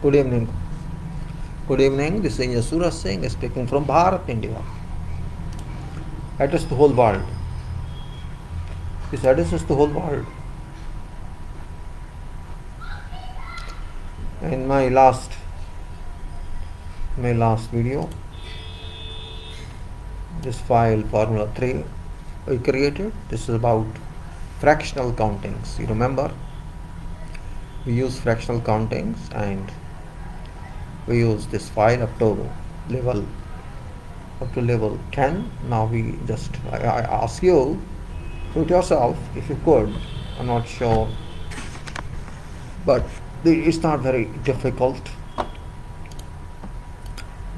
Good evening. Good evening. This is Suraj Singh speaking from Bharat, India. Address the whole world. This addresses the whole world. In my last video, this file Formula 3 we created. This is about fractional countings. You remember? We use fractional countings and we use this file up to level 10. Now we just I ask you, do it yourself if you could. I'm not sure, but it's not very difficult.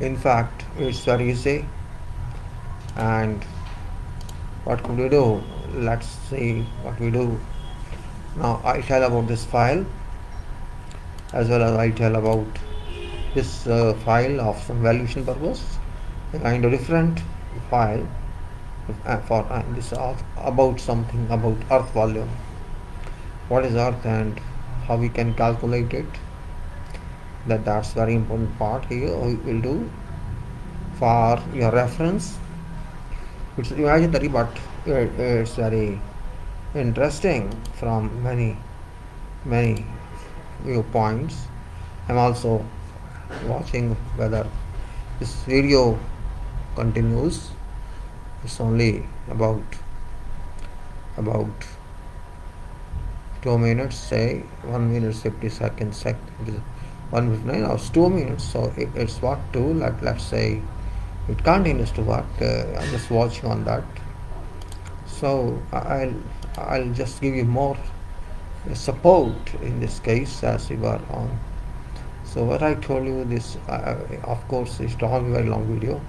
In fact, it's very easy. And what could we do? Let's see what we do. Now I tell about this file as well as I tell about this file of some valuation purpose, a kind of different file for this about something about earth volume. What is earth and how we can calculate it? That's very important part here. We will do for your reference. It's imaginary, but it's very interesting from many viewpoints. I'm also watching whether this video continues. It's only about 2 minutes, say 1 minute 50 seconds, 1 minute 9 hours, 2 minutes. So it's what to let's say it continues to work. I'm just watching on that. So I'll just give you more support in this case as we were on. So what I told you, this of course is very long video.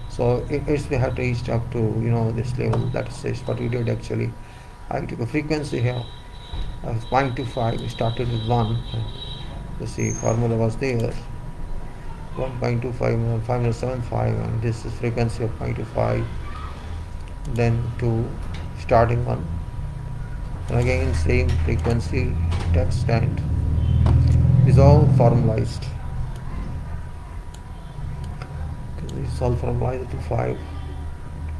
So if we have reached up to this level, that is what we did actually. I took a frequency here of 0.25. We started with 1. You see, formula was there. 1.25 575, and this is frequency of 0.25. Then 2, starting 1, and again same frequency text, and is all formalized. It's all formalized to 5.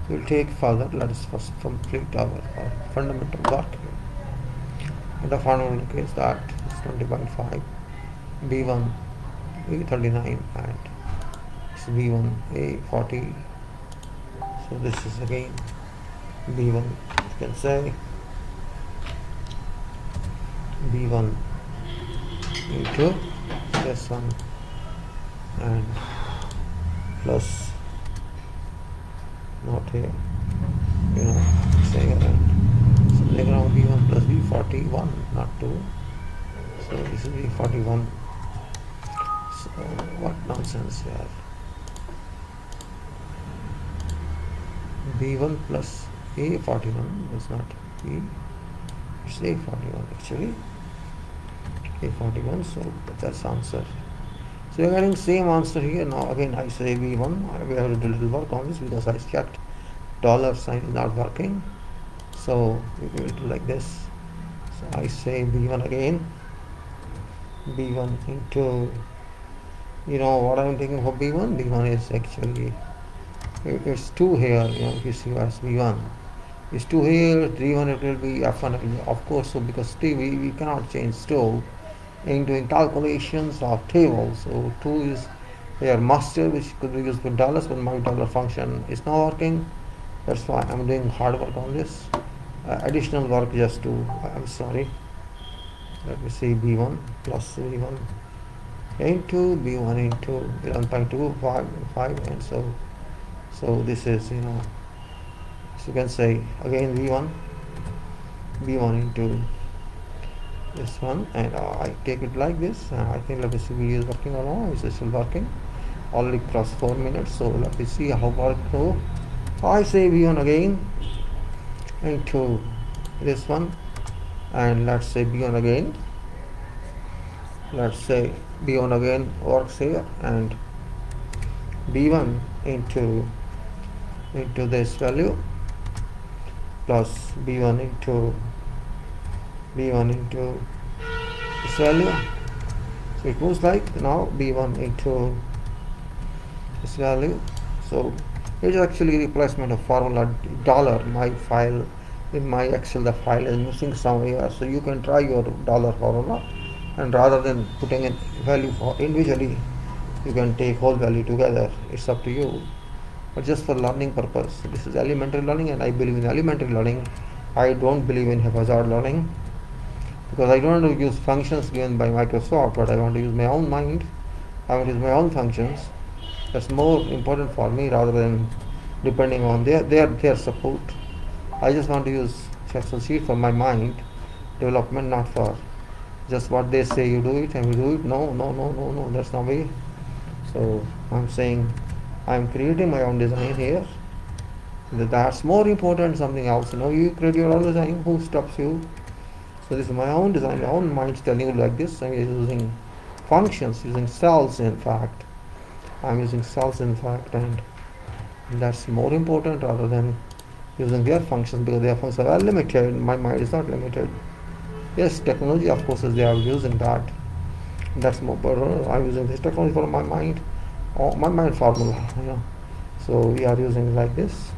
We'll take further. Let us first complete our fundamental work. And the fundamental is that it's 20.5, B1 A39, and it's B1 A40. So this is again B1, you can say B1 into this one and plus not here, say around. So they're going to B1 plus B41, not 2. So this is B41. So what nonsense here. B1 plus A41 is not B, it's A41 actually. A41, so that's answer. So we are getting same answer here. Now again I say B1. We have to do a little work on this because I checked dollar sign is not working. So we will do like this. So I say B1 again. B1 into, what I'm thinking for B1. B1 is actually, it's 2 here, if you see as B1. It's 2 here, 3 1 it will be F1, of course. So because we cannot change 2 in doing calculations of tables. So 2 is their master, which could be used for dollars, but my dollar function is not working. That's why I'm doing hard work on this. Additional work just to, I'm sorry. Let me see, B1 plus B1 into B1 into 11.25, and so this is, so you can say again B1 into this one, and I take it like this. I think let me see video is working or not. Is it still working? Already crossed 4 minutes, so let me see how far it goes. So I say B1 again into this one, and let's say B1 again. Let's say B1 again works here, and B1 into this value plus B1 into this value. it moves like now b1 into this value. So it is actually replacement of formula dollar. My file in my Excel, the file is missing somewhere, so you can try your dollar formula, and rather than putting in value for individually, you can take whole value together. It's up to you, but just for learning purpose. This is elementary learning, and I believe in elementary learning. I don't believe in haphazard learning, because I don't want to use functions given by Microsoft, but I want to use my own mind. I want to use my own functions. That's more important for me rather than depending on their support. I just want to use Excel sheet for my mind development, not for just what they say you do it and we do it. No, no, no, no, no. That's not way. So I'm saying I'm creating my own design here. That's more important. Something else. You create your own design. Who stops you? So this is my own design. My own mind telling you like this. I'm using functions, using cells. In fact, I'm using cells. In fact, and that's more important rather than using their functions, because their functions are limited. My mind is not limited. Yes, technology of course is they are using that. That's more, but I'm using this technology for my mind, my mind formula. So we are using like this.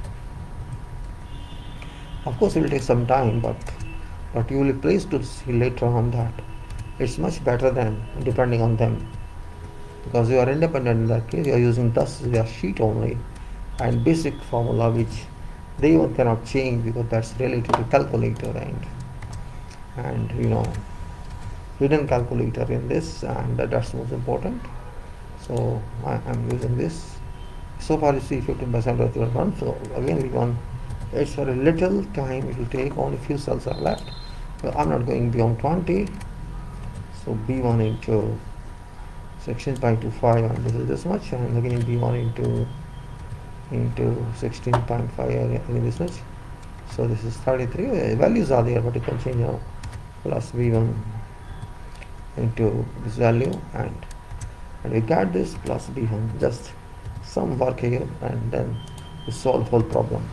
Of course, it will take some time, but you will be pleased to see later on that it's much better than depending on them, because you are independent. In that case, you are using thus their sheet only and basic formula which they even cannot change, because that's related to calculator and hidden calculator in this, and that's most important. So I am using this. So far you see 15% of your run. So again we want, it's for a little time, it will take, only few cells are left. So I'm not going beyond 20. So b1 into 16.25, and this is this much, and again b1 into 16.5, again this much. So this is 33. Values are there, but you can change now. Plus b1 into this value, and we got this plus b1. Just some work here, and then we solve the whole problem.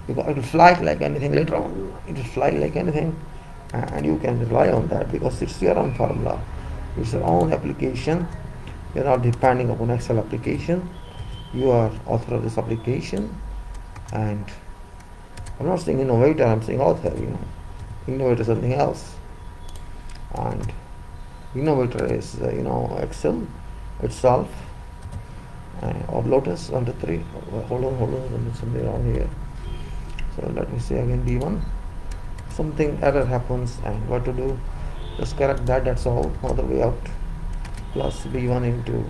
Because it will fly like anything later on. It will fly like anything, and you can rely on that, because it's your own formula. It's your own application. You're not depending upon Excel application. You are author of this application, and I'm not saying innovator, I'm saying author. Innovator is something else, and innovator is Excel itself, or Lotus. 1 2 3. Hold on, there's something wrong here. So let me say again b1. Something error happens, and what to do? Just correct that. That's all. Other way out. Plus b1 into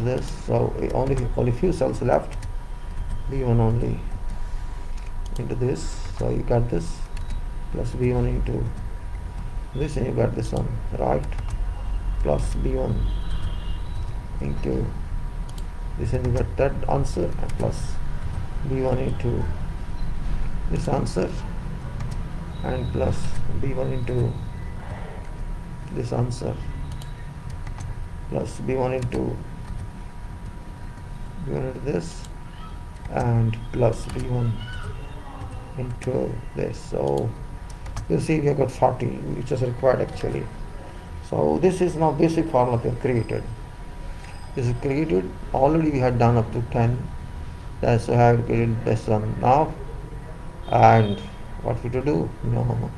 this. So only few cells left. b1 only into this. So you got this plus b1 into this, and you got this one, right? Plus b1 into this, and you got that answer, and plus b1 into this answer, and plus b1 into this answer, plus b1 into this, and plus b1 into this. So you see we have got 40, which is required actually. So this is now basic formula we have created. This is created already. We had done up to 10. That's why I have created this one now. And what we to do? No.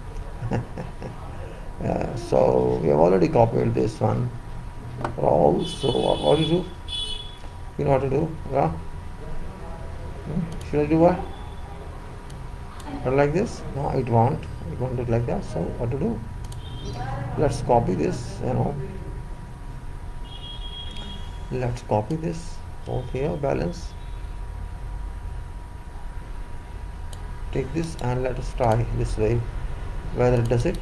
So we have already copied this one. Also, what do you do? You know what to do? Yeah? Should I do what? Not like this? No, it won't. It won't look like that. So what to do? Let's copy this. Let's copy this over here. Balance. Take this and let us try this way. Whether it does it.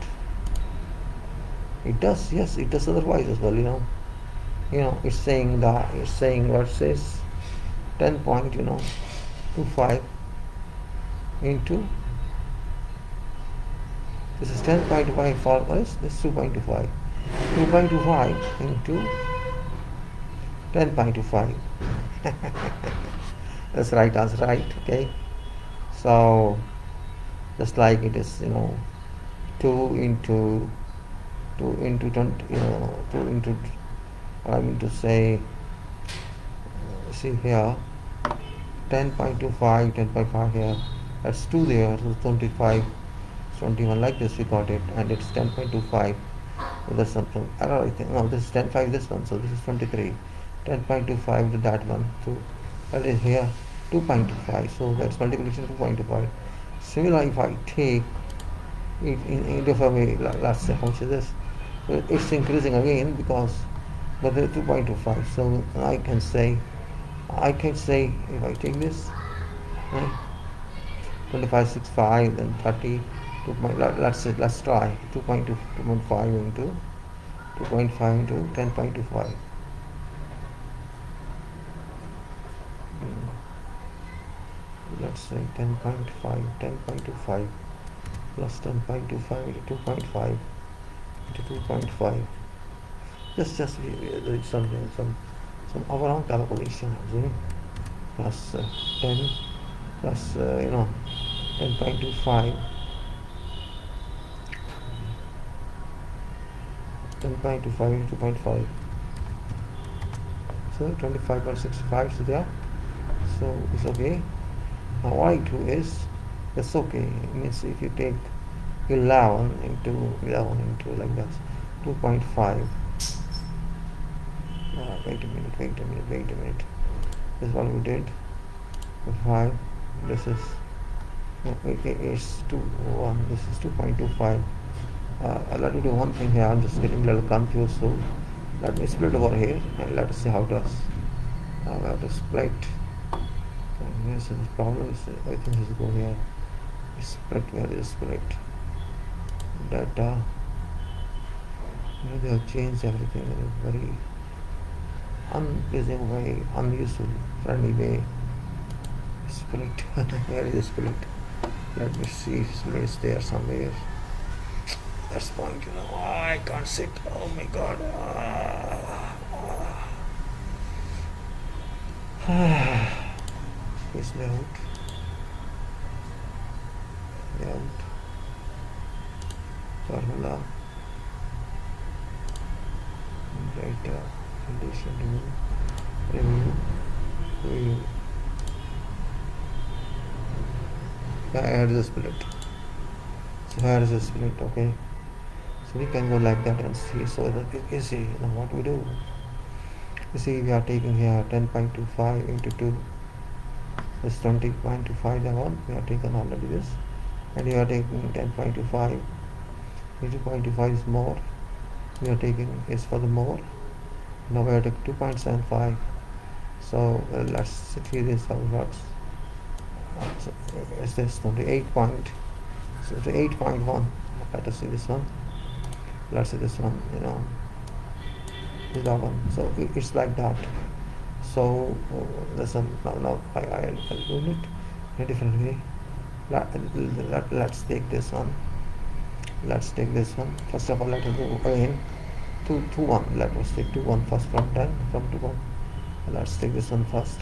It does. Yes, it does. Otherwise as well. It's saying what it says. 10.25 into. This is 10.25 for us. This is 2.25. 2.25 into 10.25. That's right. That's right. Okay. So just like it is, 2 into 2 into 20, 2 into, I mean to say, see here, 10.25, 10.5 here, that's 2 there, so 25, 21, like this we got it, and it's 10.25. So there's something error, I think. No, this is 10.5, this one, so this is 23. 10.25 to that one, so that is here 2.25, so that's multiplication 2.25. Similarly, if I take it in different way, let's say how much is this? So it's increasing again because, but the 2.25. So I can say if I take this, right, 25.65, then 30. Let's try 2.5 into 2.5 into 10.25. Let's say 10.25 plus 10.25 into 2.5 into 2.5. Just some overall calculation, plus 10 plus 10.25 into 2.5, so 25.65, so there, so it's okay. Now what I do is, that's okay, it means if you take 11 into like that, 2.5, wait a minute, this is what we did, 5, this is, it's 1, this is 2.25. Let me do one thing here, I'm just getting a little confused, so let me split over here and let us see how it does. Now we have to split. This is the problem, is everything has to go here. Split, where is split? Data. They have changed everything in a very unpleasant way, unuseful, friendly way. Split. Where is the split? Let me see if it's there somewhere. That's point, I can't sit. Oh my god. It's layout. Formula. Data. Condition. Review. Here is the split. So here is the split, okay. So we can go like that and see, so that you can see what we do. You see, we are taking here 10.25 into 2 is 20.25, the one we are taken already this, and we are taking 10.25 into 0.25 is more, we are taking is for the more. Now we are taking 2.75. so let's see this how it works. So is this 28 point, so 8.1, let us see this one, let's see this one, is that one, so it's like that. So listen, now I'll do it in a different way. Let's take this one. First of all, let us go again to 1. Let us take 1 first from 10, from 1. Let's take this one first.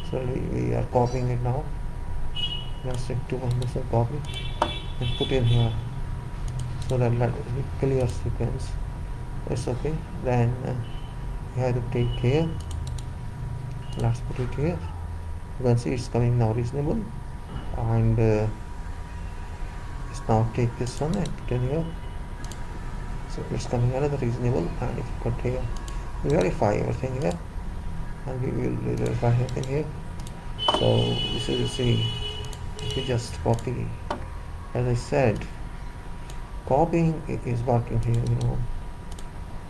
So we are copying it now. Let's take 1, this one, copy and put in here, so that let it be clear sequence. It's okay. Then we have to take here. Let's put it here. You can see it's coming now reasonable, and let's now take this one and put in here. So it's coming another reasonable, and if you put here, we verify everything here, and we will verify everything here. So this is, you see, if you just copy, as I said, copying it is working here,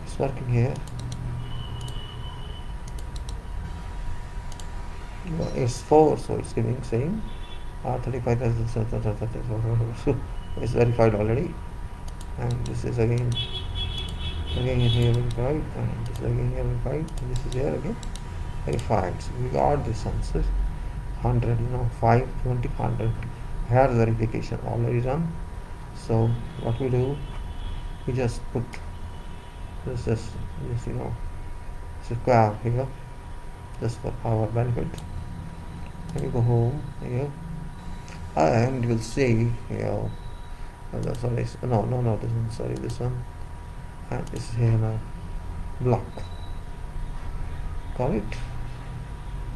it's working here. It's 4, so it's giving same 35,000, it's verified already, and this is again here verified, and this is again here verified, and this is here again verified. So we got this answer 100, 5, 20, 100. Here verification already done. So what we do, we just put this square here just for our benefit, and you go home here, and you'll see sorry, no, this one, sorry, this one, and this is here now block, call it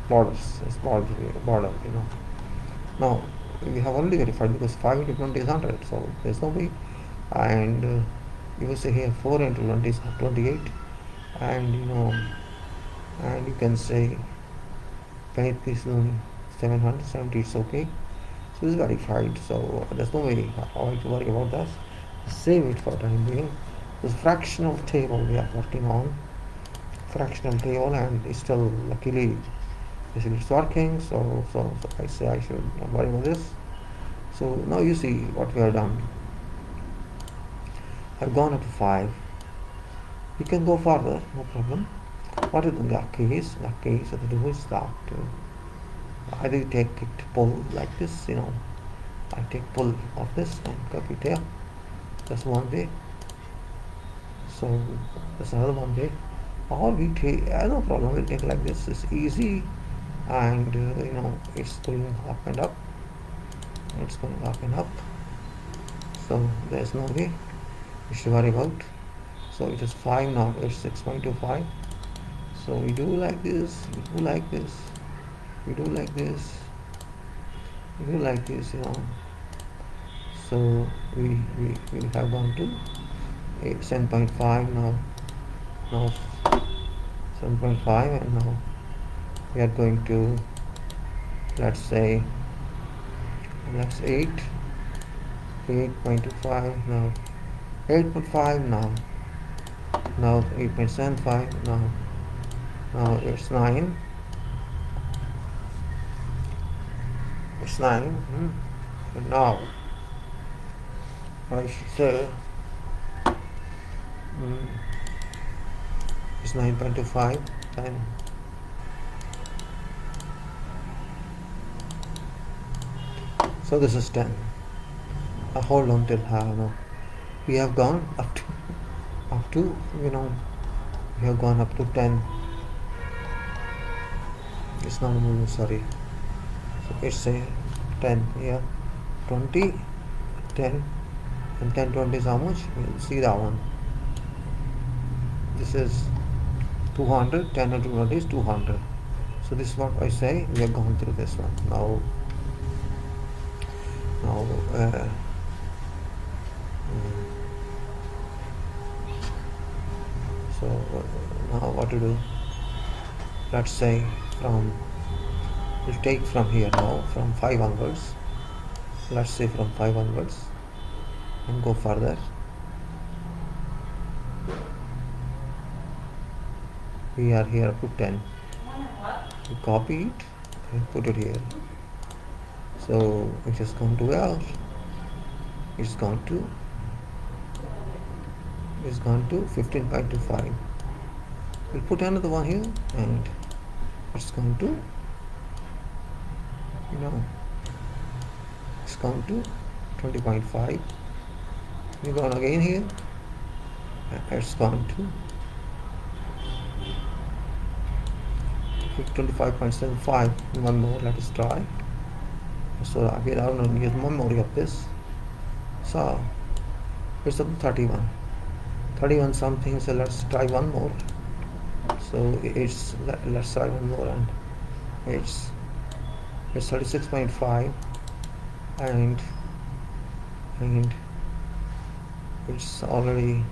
borders, it's border, you know. Now we have already verified because 5 into 20 is 100, so there's no way. And you will say here 4 into 20 is 28, and you know, and you can say paid is 770, it's okay. So it's verified, so there's no way how to worry about that. Save it for time being. This fractional table we are working on, fractional table, and it's still luckily basically it's working. So I say I should not worry about this. So now you see what we have done. I've gone up to 5. You can go further, no problem. What is the case? The case of the do is that either you take it pull like this, you know. I take pull of this and copy it here. That's one way. So that's another one way. Or we take no problem. We'll take like this. It's easy, and you know it's going up and up. It's going up and up. So there's no way you should worry about. So it is 5 now. It's 6.25. So we do like this. We do like this. We do like this. We do like this. You know. So we have gone to 7.5 now 7.5, and now we are going to, let's say, that's 8.25 now, 8.5 now 8.75 now it's 9. It's 9. And now I should say it's 9.25, then so this is 10. Hold on till no. We have gone up to you know, we have gone up to 10. It's not moving, sorry. So it's a 10 here, 20, 10, and 10, 20 is how much? We'll see that one. This is 200, 10 and 20 is 200. So this is what I say, we have gone through this one. Now so now what to do? Let's say we'll take from here now, from 5 onwards. Let's say from 5 onwards and go further. We are here up to 10. We copy it and put it here. So it has gone to where? It's gone to 15.25. We'll put another one here, and it's gone to, you know, it's gone to 20.5. We gone again here, and it's gone to 25.75. One more, let us try. So again I will use memory of this. So it's up to 31 something. So let's try one more. So it's, let's try one more, and it's 36.5, and it's already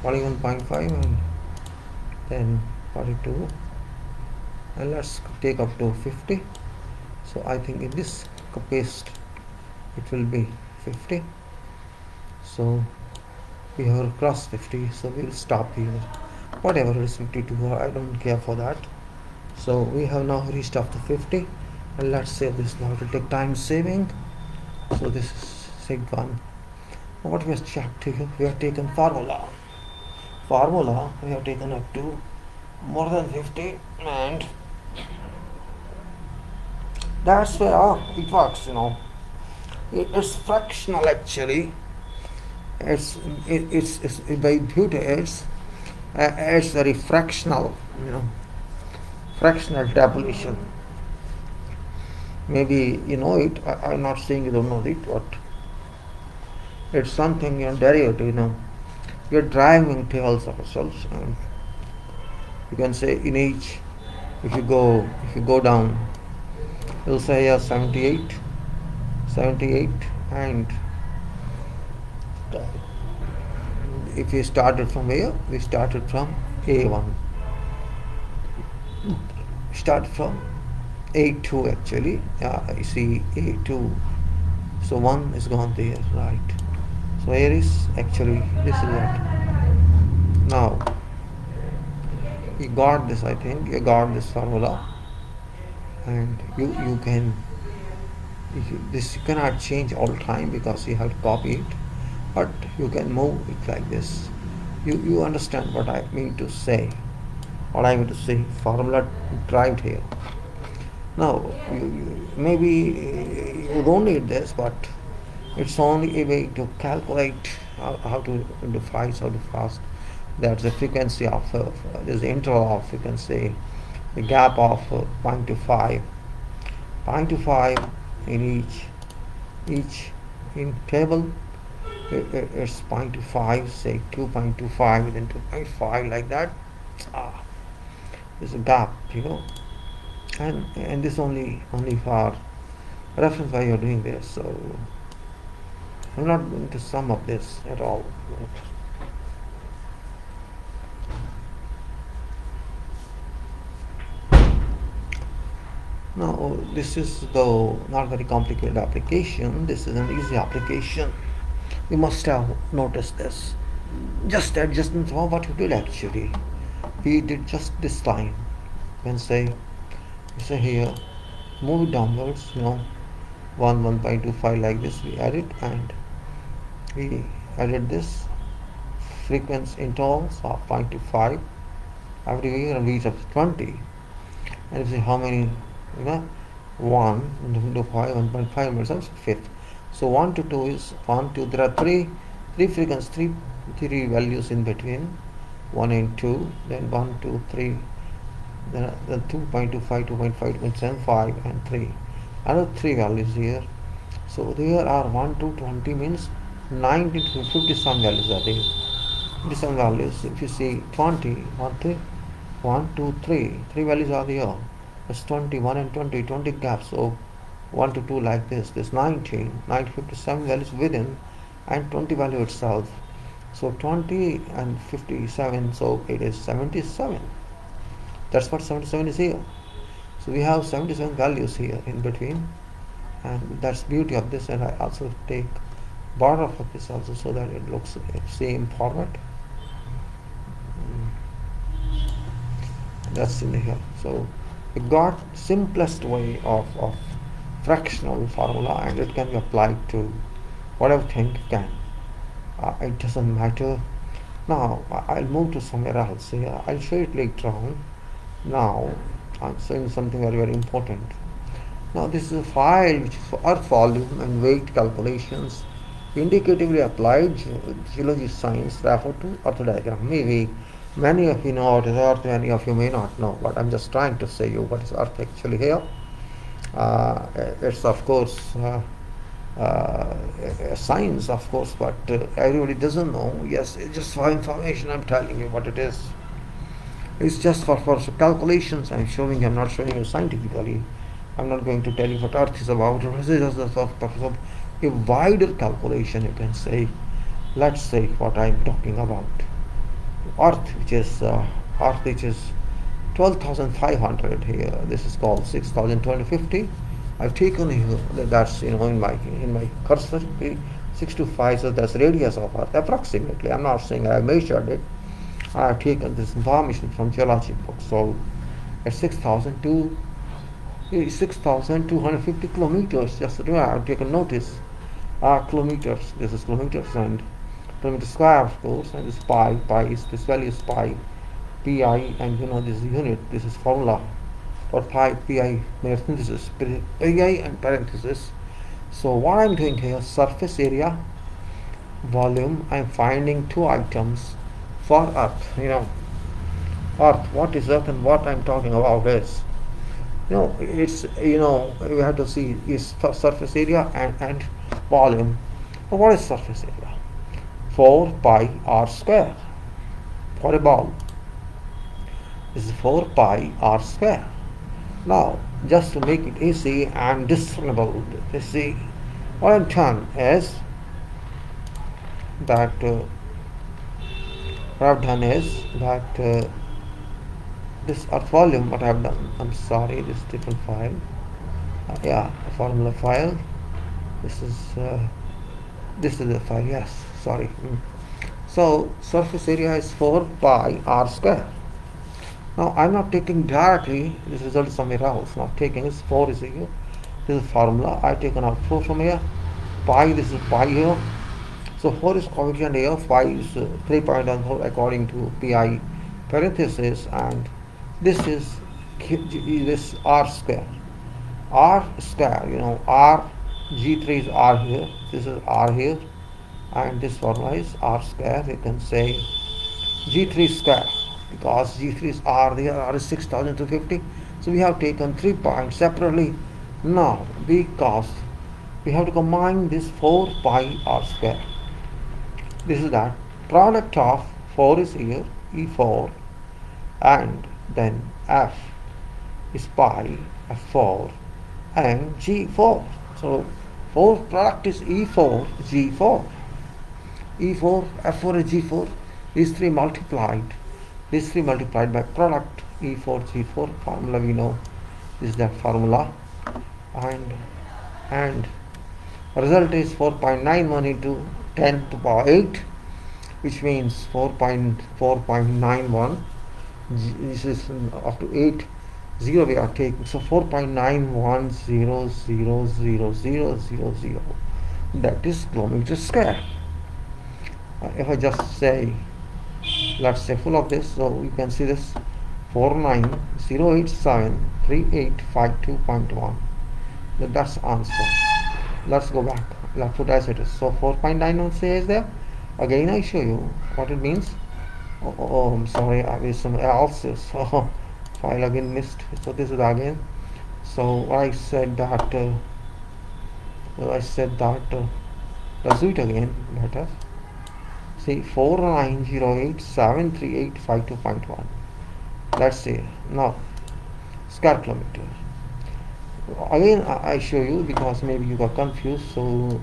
41.5, and then 42, and let's take up to 50. So I think in this paste it will be 50. So we have crossed 50, so we will stop here. Whatever it is 52, I don't care for that. So we have now reached up to 50, and let's save this now. It will take time saving. So this is sig 1. What we have checked here, we have taken formula. We have taken up to more than 50, and that's where it works, you know. It's fractional actually. It's by beauty. It's very fractional, you know, fractional tabulation. Maybe you know it. I'm not saying you don't know it, but it's something, you know, derivative, you know. We are driving tables of ourselves, and you can say in each, if you go down, you'll say 78, 78, and if we started from here, we started from A1, start from A2 actually. I see A2, so 1 is gone there, right? So here is actually, this is what. Now you got this, I think you got this formula, and you can, this you cannot change all the time because you have to copy it, but you can move it like this. You understand what I mean to say, formula derived here. Now maybe you don't need this, but it's only a way to calculate how to define how to fast. That's the frequency of there's the interval of, you can say, the gap of 0.25 in each in table. It's 0.25, say 2.25, then 2.5, like that. There's a gap, and this only for reference why you're doing this. So I'm not going to sum up this at all. Now this is, though not very complicated application, this is an easy application. You must have noticed this. Just adjustments of what you did actually. We did just this line. When say here, move it downwards, 1.25 like this, we add it, and we added this frequency intervals of 0.25 everywhere, and reach up to 20. And you see how many, 1 into 5, 1.5 becomes fifth. So 1 to 2 is 1, 2. There are three frequencies, three values in between, 1 and 2, then 1, 2, 3, then 2.25, 2.5, 2.75, and 3. Another 3 values here. So there are 1 to 20 means 90 to 50 some values are there. 50 some values. If you see 20, 1, 2, 3 values are there. It's 20, 1 and 20 gaps. So 1 to 2 like this. This 19, 57 values within, and 20 value itself. So 20 and 57, so it is 77. That's what 77 is here. So we have 77 values here in between, and that's beauty of this. And I also take border of this also, so that it looks same format. That's in here. So we got simplest way of fractional formula, and it can be applied to whatever thing you can. It doesn't matter. Now I'll move to somewhere else here. I'll show it later on. Now I'm showing something very, very important. Now this is a file which is for earth volume and weight calculations, indicatively applied geology science, refer to earth diagram. Maybe many of you know what is earth, many of you may not know, but I'm just trying to say you what is earth actually here. It's of course a science, of course, but everybody doesn't know. Yes, it's just for information. I'm telling you what it is. It's just for calculations. I'm not showing you scientifically. I'm not going to tell you what earth is about. This is just the purpose of a wider calculation, you can say. Let's say what I'm talking about. Earth, which is 12,500 here. This is called 6,250. I've taken here, that's in my cursor 6 to 5, so that's radius of Earth approximately. I'm not saying I measured it. I have taken this information from geology book. So at 6,250 kilometers. Just I have taken notice. Kilometers. This is kilometers, and kilometer square, of course, and this pi is, this value is pi, and this unit. This is formula for pi, parenthesis, and parenthesis. So what I'm doing here, surface area, volume. I'm finding two items for Earth. Earth. What is Earth, and what I'm talking about is, it's we have to see is surface area and volume. But what is surface area? 4 pi r square for a ball. This is 4 pi r square. Now, just to make it easy and discernible, you see, what I've done is that this earth volume, what I have done, I'm sorry, this different file, yeah, formula file. This is the file. Yes, sorry. So surface area is 4 pi r square. Now I'm not taking directly this result somewhere else. Not taking is 4 is here. This is formula. I taken out 4 from here. Pi, this is pi here. So 4 is coefficient here. 5 is 3.14 according to pi parenthesis, and this is this r square. R square, R G3 is R here. This is R here, and this formula is R square. You can say G3 square, because G3 is R there, R is 6250. So we have taken 3 points separately. Now, because we have to combine this 4 pi R square. This is that product of 4 is here, E4, and then F is pi, F4, and G4. So 4 product is E4, G4. E4, F4 and G4. These three multiplied by product E4, G4 formula we know. This is that formula, and result is 4.91 into 10 to the power 8, which means 4.91. This is up to 8 0 we are taking, so 4.91000000, that is kilometer square. If I just say, let's say full of this, so you can see this 490873852.1. That's answer. Let's go back. Let's put as it is. So 4.91 says there. Again I show you what it means. I'm sorry, I made some else's. So file again missed. So this is again. So I said that. Let's do it again. Better. See 490873852.1. Let's see now. Square kilometer. Again I show you because maybe you got confused. So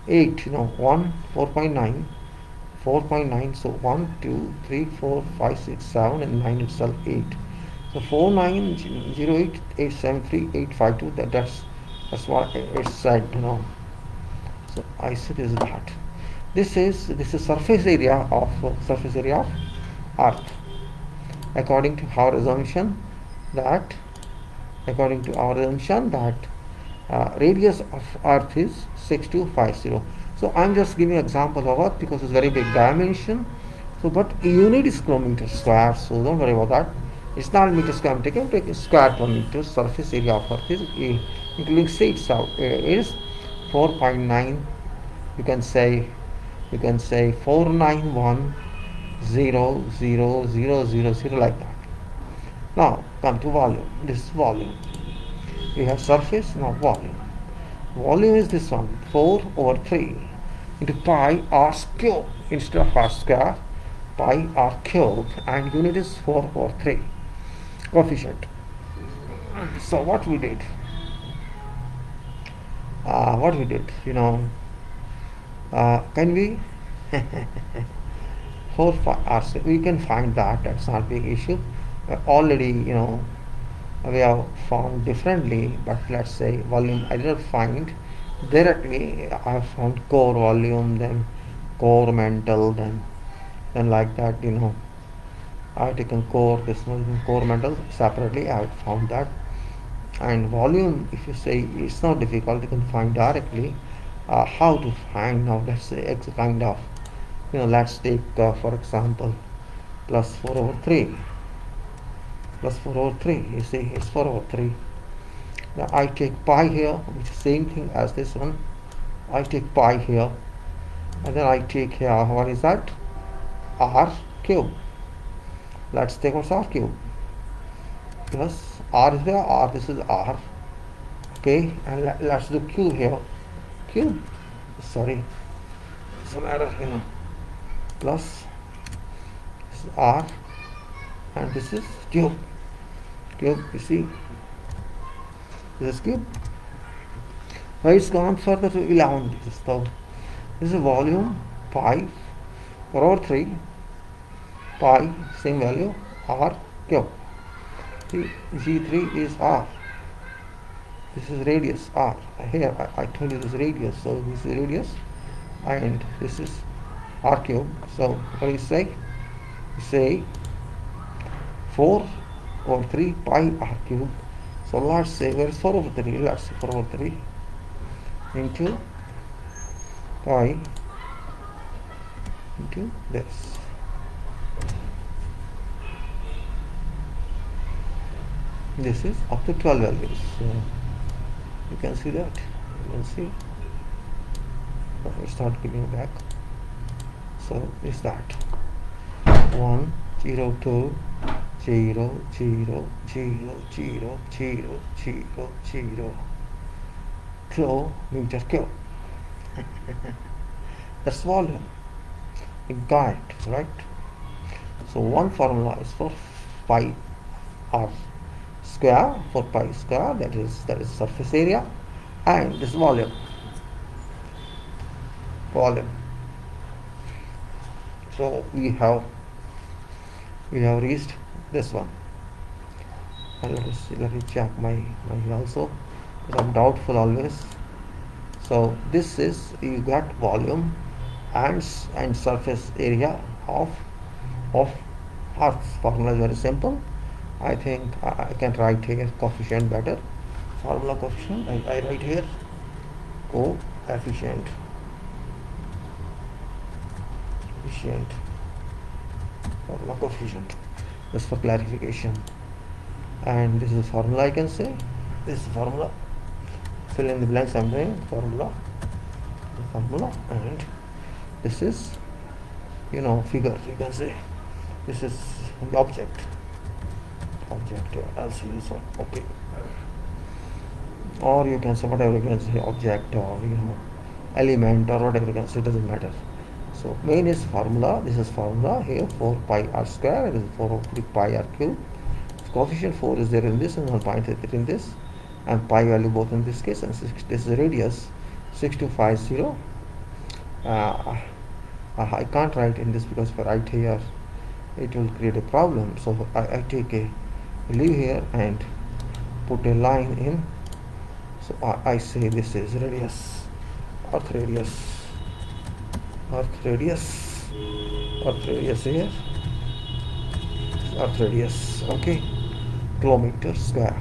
8, 4.9, so 1 2 3 4 5 6 7 and 9 itself 8. So 49088738552, that's what it said. So I said is that this is surface area of Earth, according to our assumption that radius of Earth is 6250. So I'm just giving example of Earth because it's very big dimension. So but unit is kilometer square, so don't worry about that. It's not meter square. I'm taking square kilometer. Surface area of Earth is including states is 4.9. You can say 4910000 like that. Now come to volume. This is volume. We have surface, now volume. Volume is this one, 4/3 into pi r cube instead of r square, pi r cube, and unit is 4/3 coefficient. So what we did, can we 4 r square, we can find that's not a big issue. Already we have found differently, but let's say volume I did not find directly. I have found core volume, then core mantle, then like that. I have taken core, this one core mantle separately. I have found that. And volume, if you say it's not difficult, you can find directly. How to find now? Let's say it's a kind of let's take for example plus 4/3. Plus 4/3, you see it's 4/3. Now I take pi here, which is the same thing as this one. I take pi here, and then I take here, what is that? R cube. Let's take what's R cube. Plus R is there, R, this is R. Okay, and let's do cube here. Cube, sorry. some error, plus this is R, and this is cube. You see, this is cube. Now it's gone further to 11. So this is volume pi 4/3 pi, same value, R cube. See, G3 is R. This is radius R. Here I told you this is radius, so this is radius, and this is R cube. So what do you say? You say 4/3 pi R cube. So let's say, where is 4/3? Let's say 4/3 into pi into this. This is up to 12 values. So you can see that. You can see. Let me start giving back. So is that 1 0 2 0 0 0 0 0 0 0 kilometer cube. That's volume. You got it, right? So one formula is for pi r square, for pi square, that is surface area, and this volume. So we have reached this one. And let me check my also, because I'm doubtful always. So this is, you got volume and surface area of Earth's formula is very simple. I think I can write here coefficient better. Formula coefficient, I write here coefficient. Formula coefficient, just for clarification. And this is formula, I can say. This is formula. Fill in the blanks I'm doing. Formula, and this is, figure, you can say. This is the object. I'll see this one. Okay. Or you can say whatever you can say, object, or element, or whatever you can say, doesn't matter. So main is formula. This is formula here, 4 pi r square, and this is 4/3 pi r cube. Coefficient 4 is there in this, and 1.33 in this, and pi value both in this case, and this is radius 6250. I can't write in this, because if I write here it will create a problem. So I take a leave here and put a line in. So I say this is radius, earth radius here, earth radius, okay, kilometer square.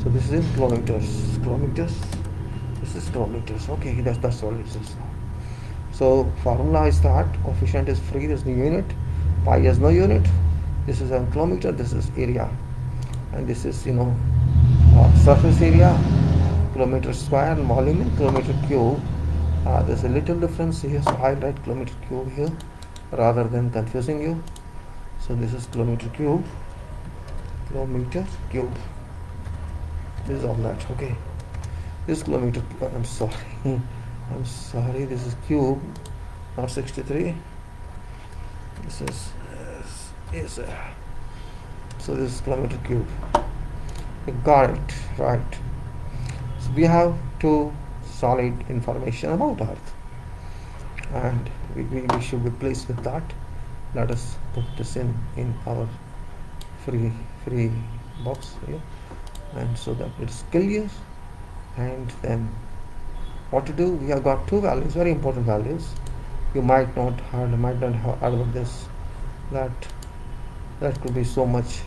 So this is in kilometers, this is kilometers, okay, that's all it is. So formula is that coefficient is free, there's no unit, pi has no unit, this is a kilometer, this is area, and this is surface area, kilometer square, and volume in kilometer cube. There's a little difference here, so I'll write kilometer cube here rather than confusing you. So this is kilometer cube. This is all that, okay. This is kilometer. I'm sorry. This is cube, not 63. This is so this is kilometer cube. You got it, right? So we have two solid information about Earth, and we should be pleased with that. Let us put this in our free box here, and so that it's clear. And then what to do? We have got two values, very important values. You might not have heard about this. That could be so much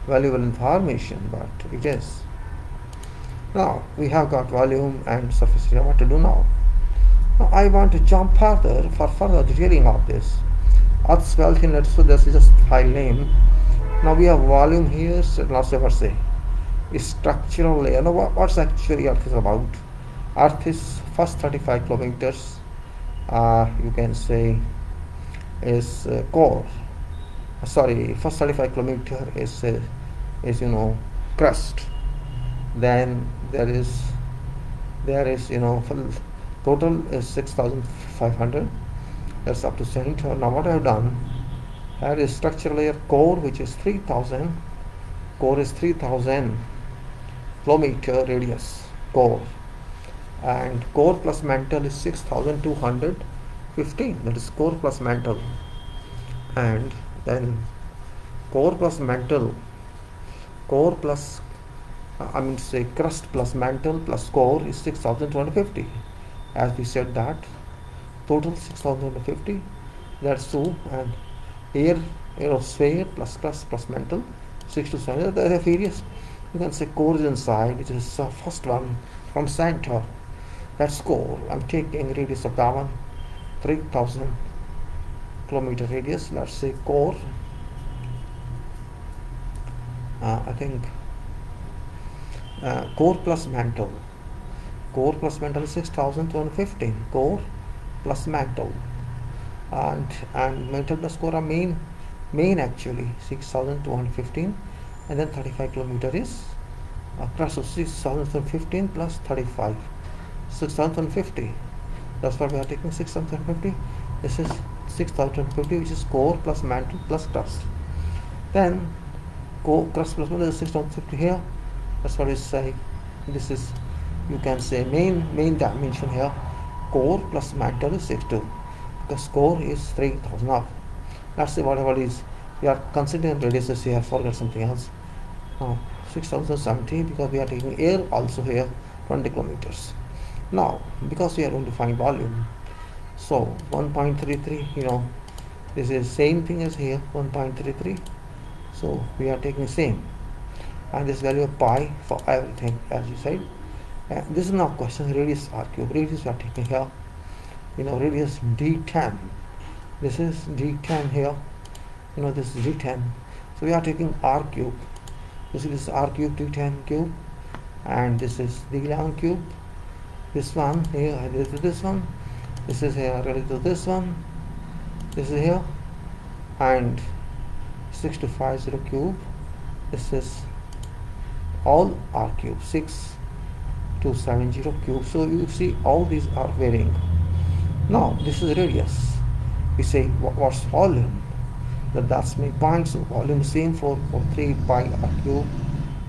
valuable information, but it is. Now we have got volume and surface area. What to do now? Now I want to jump further for further detailing of this. Earth's wealthy net, so this is just file name. Now we have volume here. So let's ever say structural layer. Now what's actually Earth is about? Earth is first 35 kilometers. You can say is core. First 35 kilometer is crust. Then there is total is 6,500. That's up to center. Now what I have done, here is structure layer core, which is 3000. Core is 3000 kilometer radius core, and core plus mantle is 6215. That is core plus mantle, and then core plus mantle, core plus say crust plus mantle plus core is 6250. As we said that total 6250. That's true. And aerosphere plus crust plus mantle 6 to 7. The various, you can say core is inside, which is the first one from center. That's core. I'm taking radius of that one 3000 kilometer radius. Let's say core. I think core plus mantle. Core plus mantle is 6215. Core plus mantle, and mantle plus core are main actually 6215, and then 35 kilometer is crust of 6015 plus 35, 6050. That's what we are taking, 6050. This is 6050, which is core plus mantle plus crust. Then crust plus mantle is 6050 here. That's what is say. This is, you can say, main dimension here. Core plus mantle is 62, because core is 3000. Now let's say whatever is, we are considering radiuses here, forget something else. Now 6070, because we are taking air also here 20 kilometers. Now because we are going to find volume, so 1.33, this is same thing as here, 1.33. so we are taking same, and this value of pi for everything, as you said. This is now question, radius r cube. Radius we are taking here, radius d10. This is d10 here, this is d10. So we are taking r cube. You see, this is r cube, d10 cube, and this is d11 cube. This one here related to this one. This is here related to this one. This is here, and 6250 cube. This is all r cube, 6270 cube. So you see all these are varying. Now this is radius. We say what's volume? That's my point. So volume same for 3 pi r cube.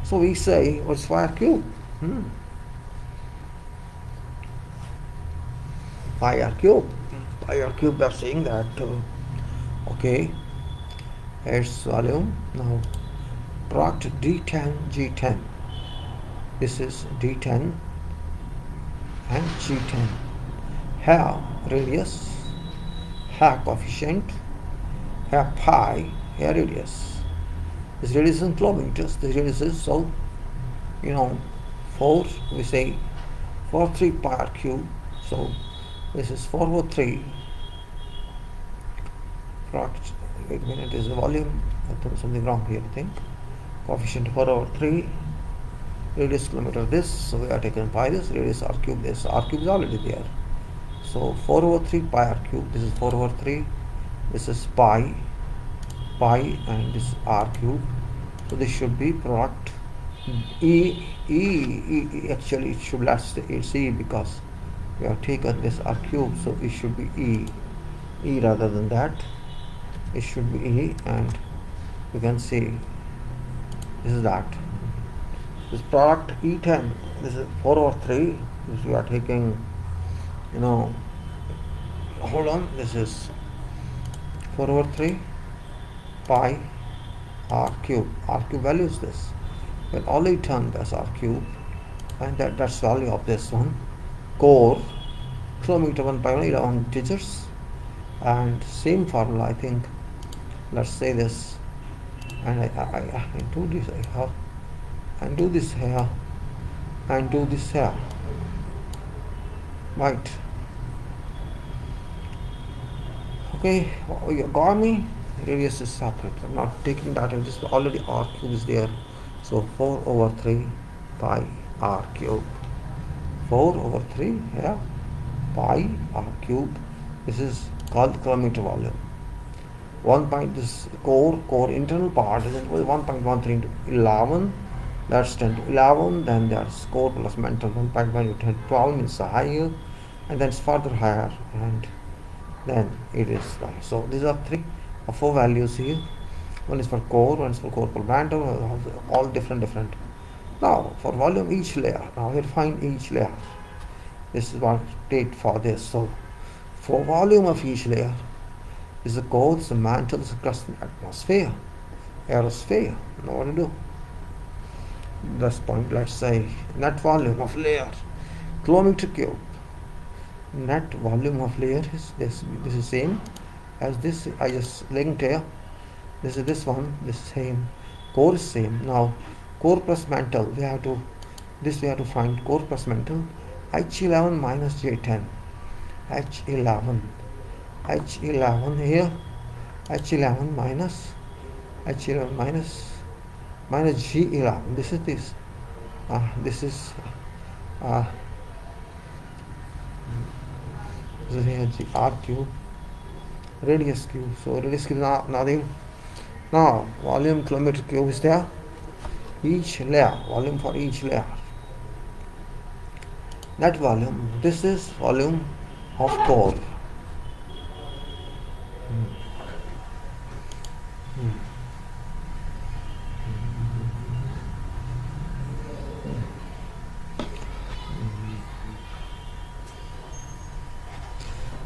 So we say what's pi r cube? Pi r cube. Pi r cube, we are saying that okay, here's volume. Now product d10 g10. This is d10 and g10. Here radius, here coefficient, here pi, here radius. This radius is in kilometers. This radius is, so 4, we say 43 pi r cube. So this is 403 product. Wait a minute, is the volume? I've done something wrong here, I think. Coefficient 4/3, radius kilometer this, so we are taking pi this, radius r cube this. R cube is already there. So 4/3 pi r cube. This is 4/3. This is pi, and this is r cube. So this should be product E. Actually, it should last it's E, because we have taken this r cube, so it should be E rather than that. It should be E, and you can see this is that. This product E10. This is 4/3. This we are taking. Hold on. This is 4/3 pi r cube. R cube value is this. Well, only term as r cube, and that's value of this one. Core kilometer 1 pi 1 11 digits, and same formula, I think. Let's say this, and I do this here, and do this here, and do this here. Right. Okay, you got me? Radius is separate. I'm not taking that. I'm just already r cube is there. So 4/3 pi r cube. 4/3 here, pi r cube. This is called kilometer volume. 1 point, this core internal part is 1.13 into 11. That's 10 to 11. Then there's core plus mantle 1.1 to 12 means higher, and then it's further higher, and then it is right. So these are three or four values here. One is for core, one is for core per mantle, all different. Now for volume each layer, now we find each layer. This is what did for this. So for volume of each layer is the core, the mantle, the crust, atmosphere, aerosphere. Now what to do? This point, let's say net volume of layer, kilometer cube. Net volume of layer is this. This is same as this. I just linked here. This is this one. This same. Core is same. Now core plus mantle. We have to find core plus mantle. H11 minus J10. H11 here. H11 minus G11. This is this. This is here R cube, radius cube. So radius cube nothing. Now volume kilometer cube is there. Each layer, volume for each layer. Net volume. This is volume of core.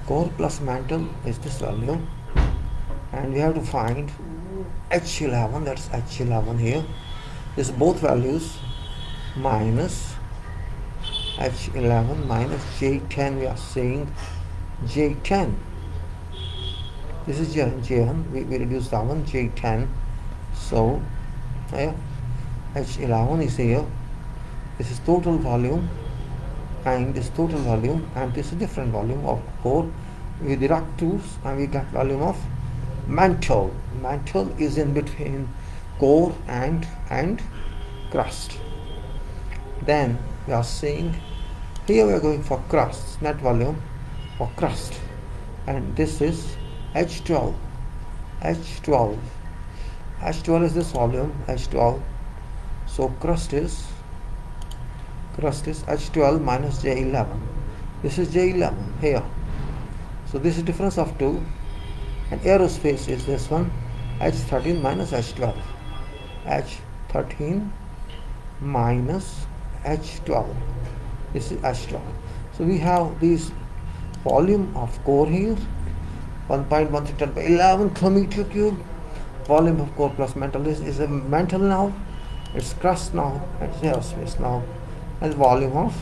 Core plus mantle is this value, and we have to find H11, that's H11 here. This is both values minus H11 minus J10. We are saying J10. This is J1. We reduce that one, J10. So here H11 is here. This is total volume, and this total volume, and this is different volume of core. We deduct 2 and we get volume of mantle. Mantle is in between core and crust. Then we are saying here we are going for crust, net volume for crust, and this is H12. H12 is this volume, H12. So crust is H12 minus J11. This is J11 here. So this is difference of 2. And aerospace is this one, H13 minus H12. H13 minus H12. This is H12. So we have this volume of core here, 1.110 by 11 kilometer cube. Volume of core plus mantle is a mantle now. It's crust now. It's aerospace now. And volume of,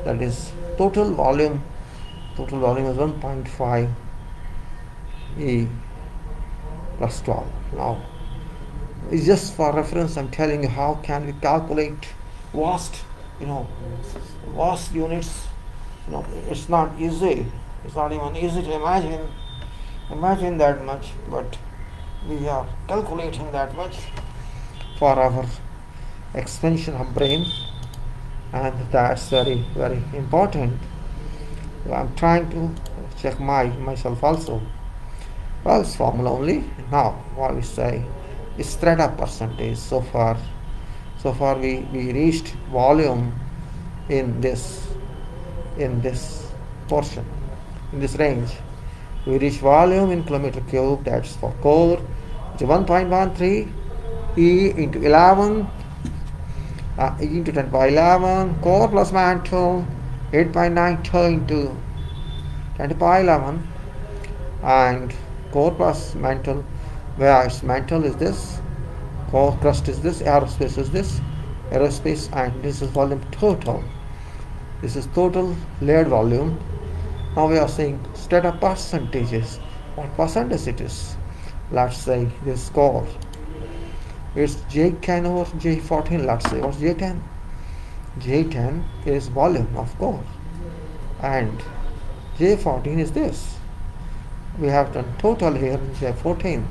that is total volume is 1.5 E plus 12. Now it's just for reference. I'm telling you how can we calculate vast units. It's not easy. It's not even easy to imagine that much, but we are calculating that much for our expansion of brain, and that's very, very important. I'm trying to check myself also. Well, it's formula only. Now what we say is spread up percentage. So far we reached volume in this portion, in this range. We reach volume in kilometer cube, that's for core. It's 1.13 E into 11 E into 10 by 11. Core plus mantle 8.92 into 10 by 11, and core plus mantle, where its mantle is this, core crust is this, aerospace is this, aerospace, and this is volume total. This is total layered volume. Now we are saying state of percentages. What percentage it is? Let's say this core, it's J10 over J14. Let's say what's J10? J10 is volume of core, and J14 is this. We have done total here in J14.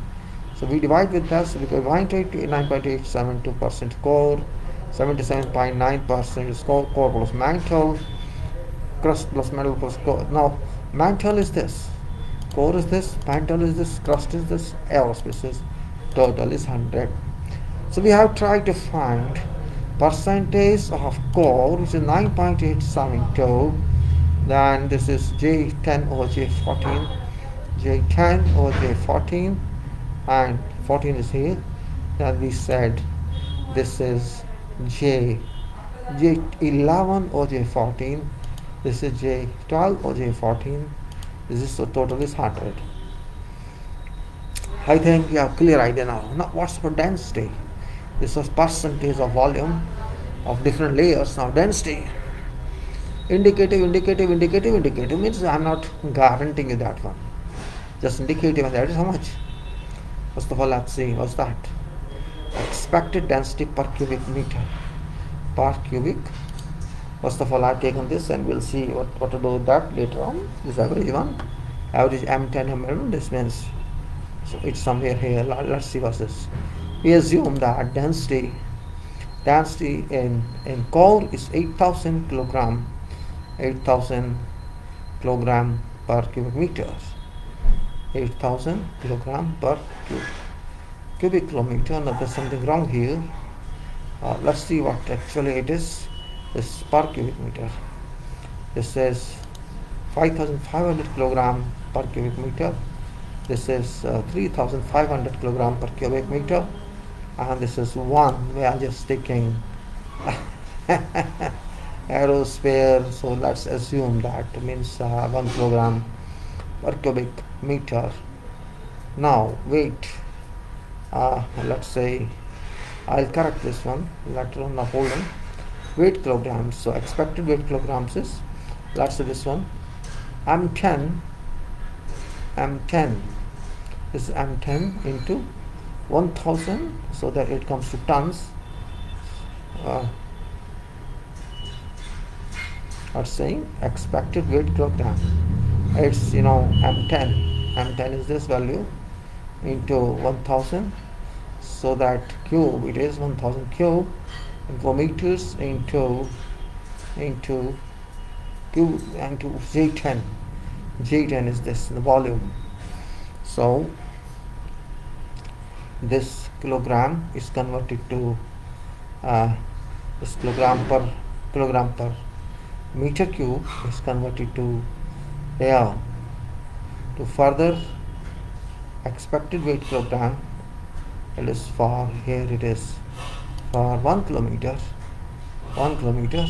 So we divide with that. So we go 9.872% core, 77.9% is core plus mantle, crust plus mantle plus core. Now mantle is this, core is this, mantle is this, crust is this, aerospace is, total is 100. So we have tried to find percentage of core, which is 9.872. Then this is J10 over J14. J10 over J14, and 14 is here. Then we said this is J11 or J14, this is J12 or J14, this is, so total is 100. I think you have clear idea now. Now what's for density? This was percentage of volume of different layers. Now density, indicative means I'm not guaranteeing you that one, just indicative, and that is how much. First of all, let's see what's that. Expected density per cubic meter per cubic. First of all, I've taken this and we'll see what to do with that later on. This average one, average M10 mm, this means, so it's somewhere here. Let's see what's this. We assume that density in core is 8,000 kilogram per cubic meters. 8,000 kilogram per cubic kilometer. Now there's something wrong here. Let's see what actually it is. This per cubic meter. This is 5,500 kilogram per cubic meter. This is 3,500 kilogram per cubic meter, and this is 1. We are just taking aerosphere, so let's assume that means 1 kilogram per cubic meter. Now weight, let's say, I'll correct this one later on. Now hold on. Weight kilograms, so expected weight kilograms is, let's say this one, M10, this is M10 into 1000, so that it comes to tons. Let's saying expected weight kilogram, it's M10 is this value into 1000, so that cube, it is 1000 cube into meters into cube into J10. J10 is this, the volume. So this kilogram is converted to this kilogram per meter cube is converted to air. To further expected weight kilogram, it is for, here it is for 1 kilometer into 1 kilometer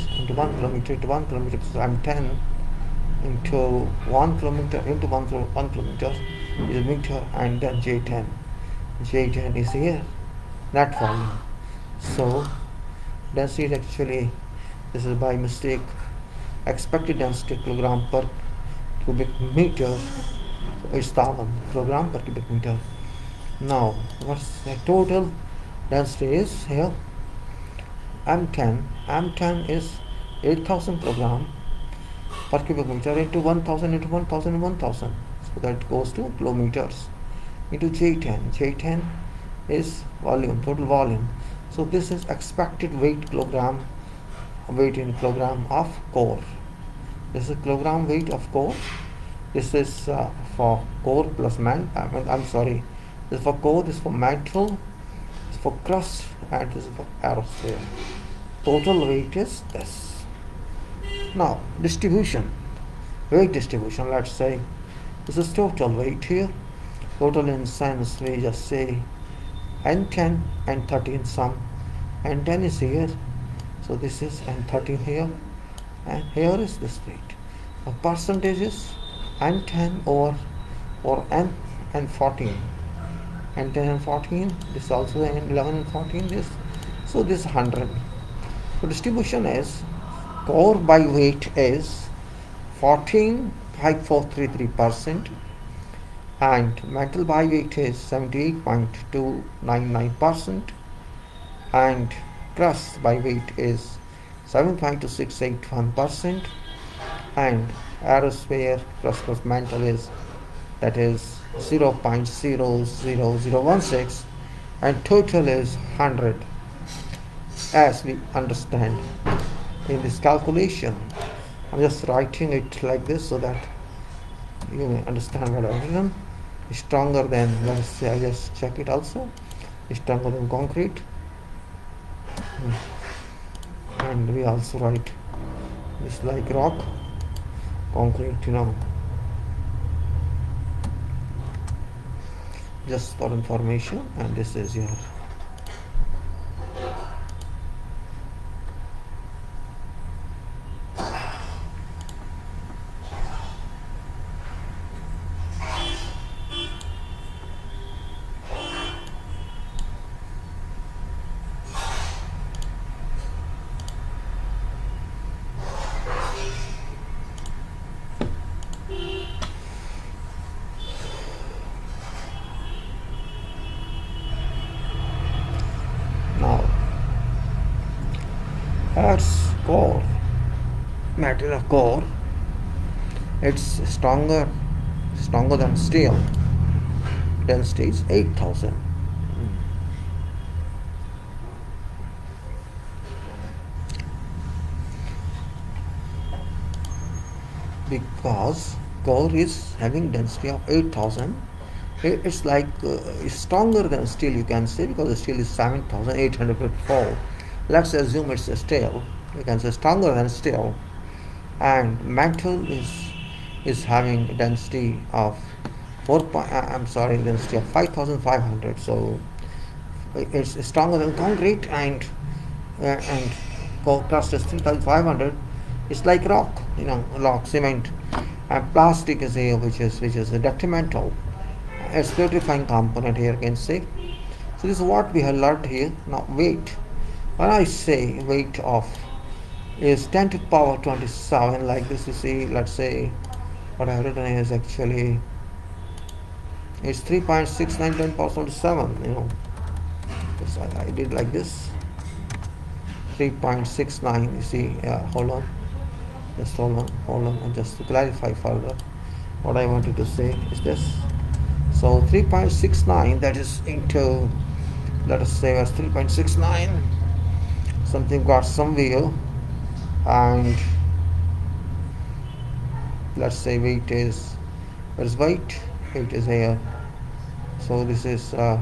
into 1 kilometer, so M10 into 1 kilometer into 1 kilometer is a meter, and then J10 is here, net volume. So density, actually this is by mistake, expected density kilogram per cubic meter, so it's 1000 kilogram per cubic meter. Now what's the total density is here? M10 is 8,000 kilogram per cubic meter into 1000 into 1000 and 1000, so that goes to kilometers, into J10 is volume, total volume. So this is expected weight kilogram, weight in kilogram of core. This is kilogram weight of core. This is for core plus this is for core, this is for mantle, this is for crust, and this is for aerosphere. Total weight is this. Now distribution, weight distribution, let's say this is total weight here. Total in sense, we just say N10 and 13 sum. N10 is here, so this is N13 here, and here is this weight. Now percentages, N10 or N and 14, N10 and 14, this also N11 and 14, this, so this 100. So distribution is, core by weight is 14.5433%, and metal by weight is 78.299%, and crust by weight is 7.2681%, and aerosphere crust plus mantle is, that is 0.00016, and total is 100, as we understand in this calculation. I'm just writing it like this so that you may understand what I've written. Stronger than, let's say, I just check it also, stronger than concrete, and we also write this like rock, concrete, just for information. And this is your now Earth's core, material core, it's stronger than steel. Density is 8,000. Because core is having density of 8,000, it's like it's stronger than steel, you can say, because the steel is 7,854. Let's assume it's a steel, you can say stronger than steel. And metal is having density of density of 5,500. So it's stronger than concrete, and crust is 3,500. It's like rock, rock, cement. And plastic is here, which is a detrimental. It's purifying component here, you can say. So this is what we have learned here. Now weight. When I say weight of is 10 to the power 27, like this, you see, let's say what I have written is actually it's 3.69 10 to the power 27. This I did like this, 3.69. You see, hold on, just hold on, and just to clarify further, what I wanted to say is this. So 3.69, that is into, let us say, as 3.69, something got somewhere, and let's say weight is, where's weight? Weight is here. So this is I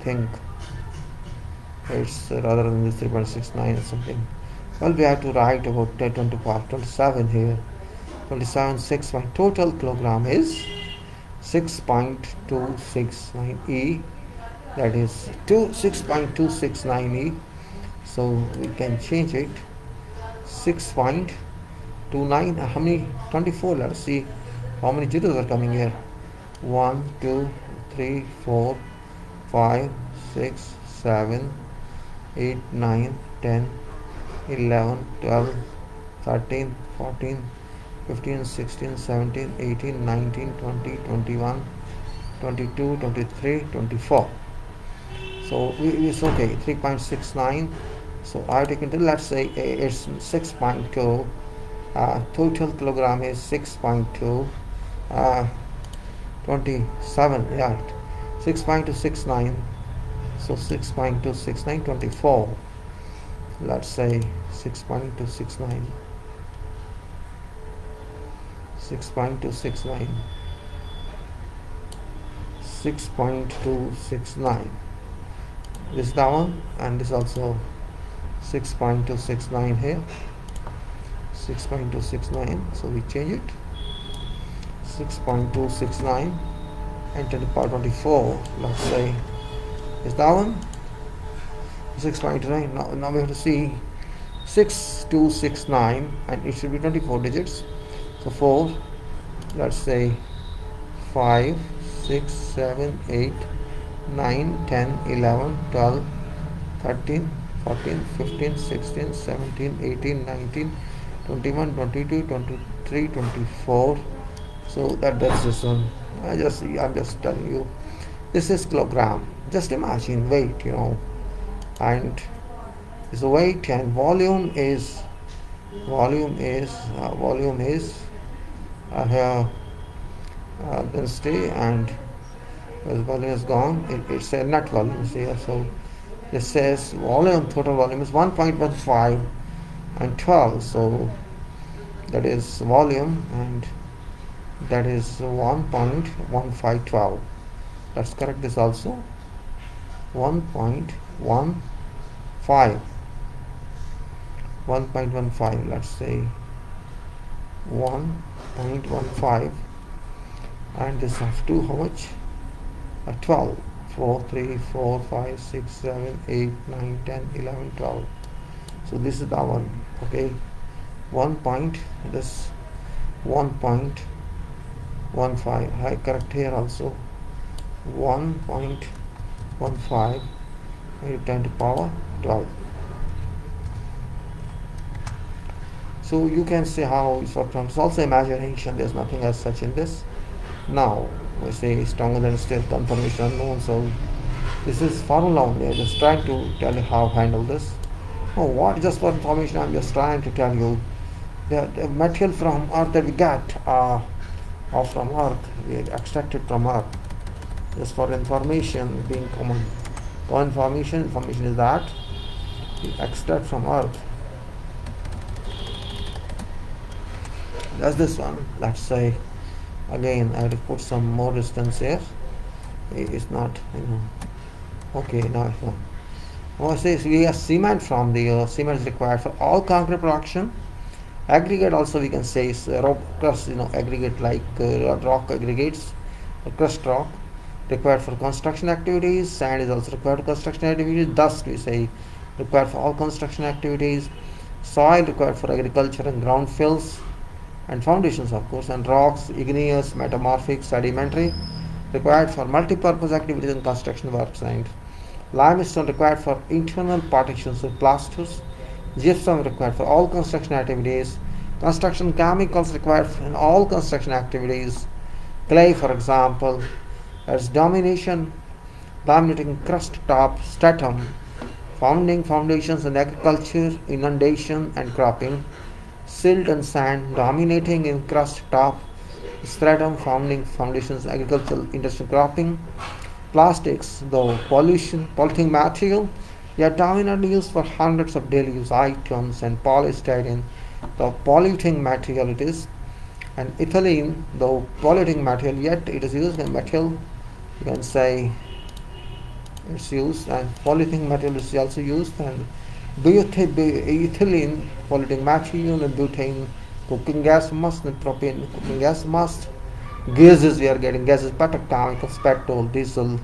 think it's rather than this 3.69 or something. Well, we have to write about 10 to the power 27 here. 27 6. My total kilogram is 6.269 E. That is 6.269 E. So we can change it 6.29. How many? 24. Let's see how many zeros are coming here. 1 2 3 4 5 6 7 8 9 10 11 12 13 14 15 16 17 18 19 20 21 22 23 24. So it's okay, 3.69. So I take into, let's say it's 6.2. Total kilogram is 6.2. 27, right? 6.269. So 6.269 24. Let's say 6.269. 6.269. 6.269. This down, and this also 6.269 here. 6.269. So we change it. 6.269 and 10 to the power 24. Let's say is down. 6.9. Now we have to see 6269, and it should be 24 digits. So 4. Let's say 5, 6, 7, 8, 9, 10, 11, 12, 13, 14, 15, 16, 17, 18, 19, 21, 22, 23, 24. So that's this one. I'm just telling you, this is kilogram. Just imagine weight, and this weight, and volume is density, and as volume is gone, it's a net volume here. So this says volume, total volume is 1.15 and 12. So that is volume, and that is 1.1512. Let's correct this also. 1.15. 1.15. Let's say 1.15 and this of 2 how much? 12. 4, 3, 4, 5, 6, 7, 8, 9, 10, 11, 12. So this is the one. Okay, 1 point, this 1.15. I correct here also. 1.15 into 10 to the power 12. So you can see how it's worked. It's also imagination. There's nothing as such in this. Now we say stronger than steel, confirmation unknown. So this is formula only. I'm just trying to tell you how to handle this. Oh, what? Just for information, I'm just trying to tell you the material from Earth that we get, or from Earth, we extracted from Earth. Just for information, being common. Information is that we extract from Earth. That's this one. Let's say again I have to put some more distance here. It's not, okay, now it's one. Now it says we have cement from the cement is required for all concrete production. Aggregate also we can say is rock crust, aggregate like rock aggregates, crushed rock required for construction activities. Sand is also required for construction activities. Dust we say required for all construction activities. Soil required for agriculture and ground fills and foundations, of course. And rocks, igneous, metamorphic, sedimentary, required for multi-purpose activities and construction works. And limestone required for internal partitions of plasters. Gypsum required for all construction activities. Construction chemicals required in all construction activities. Clay, for example, as dominating crust top stratum, founding foundations in agriculture, inundation, and cropping. Silt and sand dominating in crust top stratum, founding foundations, agricultural, industrial, cropping. Plastics, though polluting material, yet dominantly used for hundreds of daily use items. And polystyrene, the polluting material it is. And ethylene, though polluting material, yet it is used in metal. You can say it's used, and polluting material is also used. And ethylene, polluting material, and butane, cooking gas must, and propane, cooking gas must. Gases, we are getting gases, petrochemicals, petrol, diesel,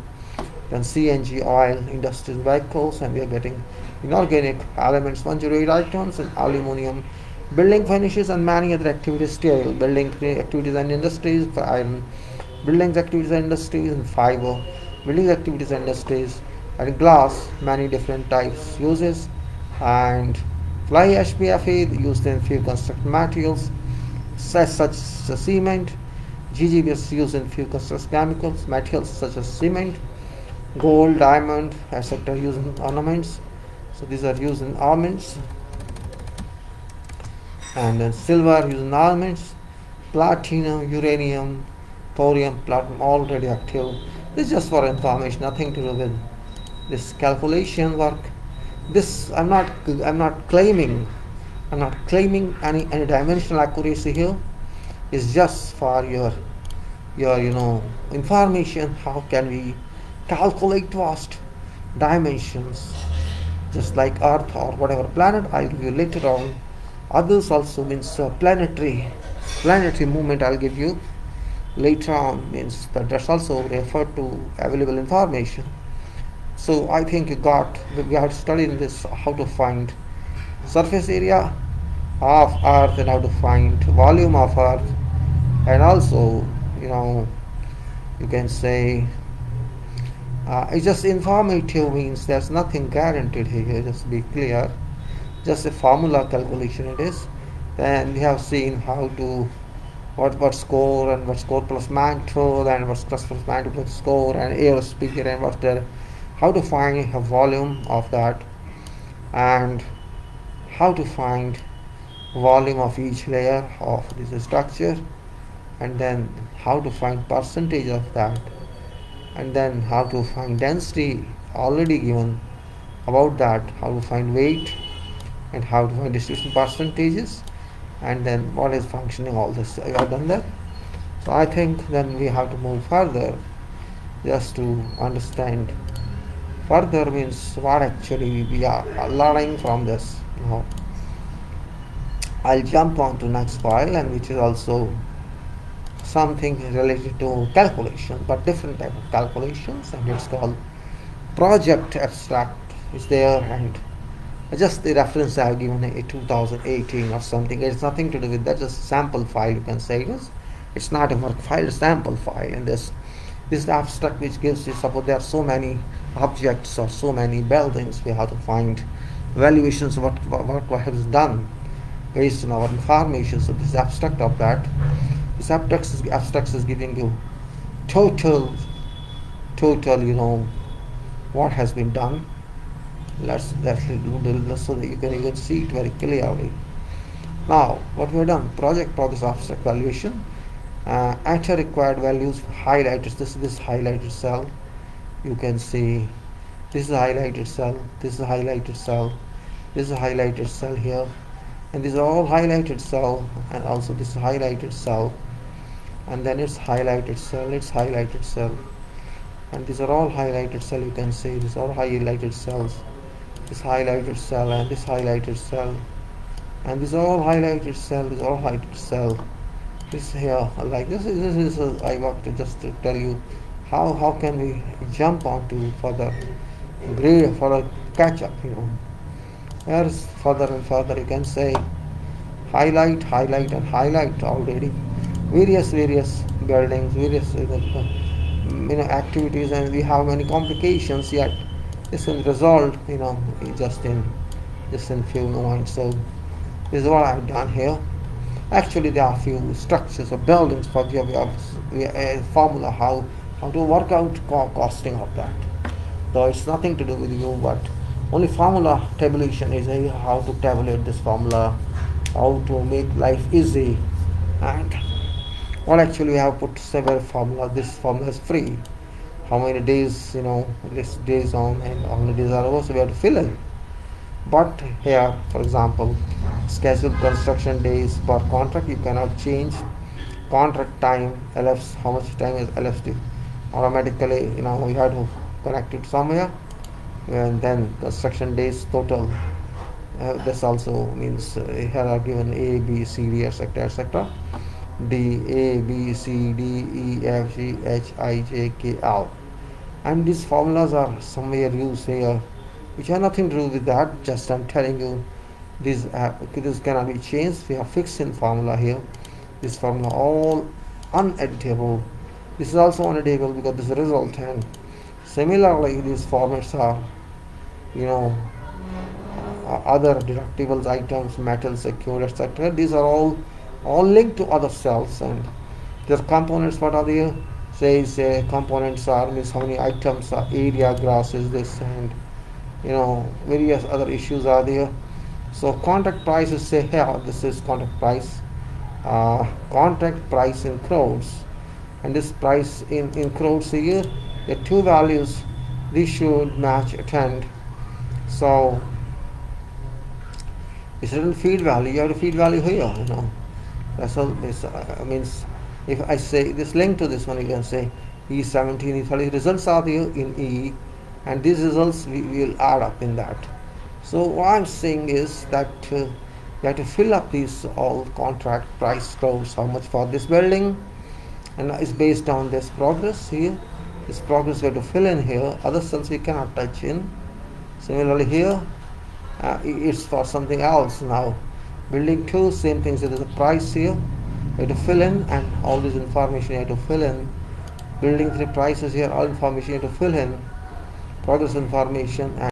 then CNG, oil, industrial vehicles, and we are getting inorganic elements, 108 items, and aluminum, building finishes, and many other activities. Steel, building activities and industries, iron, buildings activities and industries, and fiber, building activities and industries, and glass, many different types uses. And fly ash PFA used in few construction materials, such as cement. GGBs used in few construction chemicals, materials such as cement, gold, diamond, etc. used in ornaments. So these are used in ornaments. And then silver used in ornaments, platinum, uranium, thorium, platinum, all radioactive. This is just for information, nothing to do with this calculation work. This I'm not claiming any dimensional accuracy here. Is just for your information. How can we calculate vast dimensions, just like Earth or whatever planet? I'll give you later on. Others also means planetary movement. I'll give you later on, means that's also referred to available information. So I think we have studied this, how to find surface area of Earth and how to find volume of Earth. And also, you can say it's just informative, means there's nothing guaranteed here, just be clear, just a formula calculation it is. Then we have seen how to what score, and what score plus mantle, and what's plus mantle plus score, and air speaker, and what's there, how to find a volume of that, and how to find volume of each layer of this structure, and then how to find percentage of that, and then how to find density already given about that, how to find weight, and how to find distribution percentages, and then what is functioning, all this I have done that. So I think then we have to move further, just to understand further, means what actually we are learning from this. I'll jump on to next file, and which is also something related to calculation, but different type of calculations, and it's called project abstract is there. And just the reference I have given a 2018 or something. It's nothing to do with that. Just sample file, you can say it is. It's not a work file, it's sample file. And this abstract which gives you, suppose there are so many objects or so many buildings, we have to find valuations of what has done based on our information. So this abstract of that, this abstract is giving you total, what has been done. Let's do this so that you can see it very clearly. Now, what we have done, project progress abstract valuation. Enter required values, highlighted. This highlighted cell. You can see this is a highlighted cell. This is a highlighted cell. This is a highlighted cell here, and these are all highlighted cell, and also this highlighted cell, and then it's highlighted cell. It's highlighted cell, and these are all highlighted cell. You can see these are highlighted cells. This highlighted cell and this highlighted cell, and these are all highlighted cell. These are all highlighted cell. This here, like this is I want to just to tell you how can we jump onto further grade for a catch up. Here's further and further. You can say highlight, and highlight already various buildings, various activities, and we have many complications yet. This will resolve just in few moments. So this is what I've done here. Actually, there are a few structures or buildings for a formula how to work out costing of that. Though it's nothing to do with you, but only formula tabulation is how to tabulate this formula, how to make life easy. And well, actually we have put several formula. This formula is free. How many days, this days on and how many days are over, so we have to fill in. But here, for example, scheduled construction days per contract, you cannot change. Contract time, LFs, how much time is LFs automatically, you have to connect it somewhere. And then construction days total. This also means here are given A, B, C, D, etc., etc. D, A, B, C, D, E, F, G, H, I, J, K, L. And these formulas are somewhere used here, which have nothing to do with that. Just I'm telling you, this cannot be changed. We have fixed in formula here. This formula all uneditable. This is also uneditable because this is a result. And similarly, these formats are, other deductibles items, metal, secure, etc. These are all linked to other cells, and their components. What are they? Say components are means how many items are, area, gross is this, and various other issues are there. So contract price is say here, this is contract price. Contract price in crores, and this price in crores here, the two values, these should match attend. So it's written feed value. You have to feed value here. That's all. This means if I say this link to this one, you can say E17, E30 results are here in E, and these results we will add up in that. So what I'm saying is that you have to fill up these all contract price codes, how much for this building, and it's based on this progress here. This progress we have to fill in here. Other cells we cannot touch in. Similarly here, it's for something else now. Building 2, same thing. So there's a price here. You have to fill in, and all this information you have to fill in. Building 3 prices here, all information you have to fill in. Progress information. And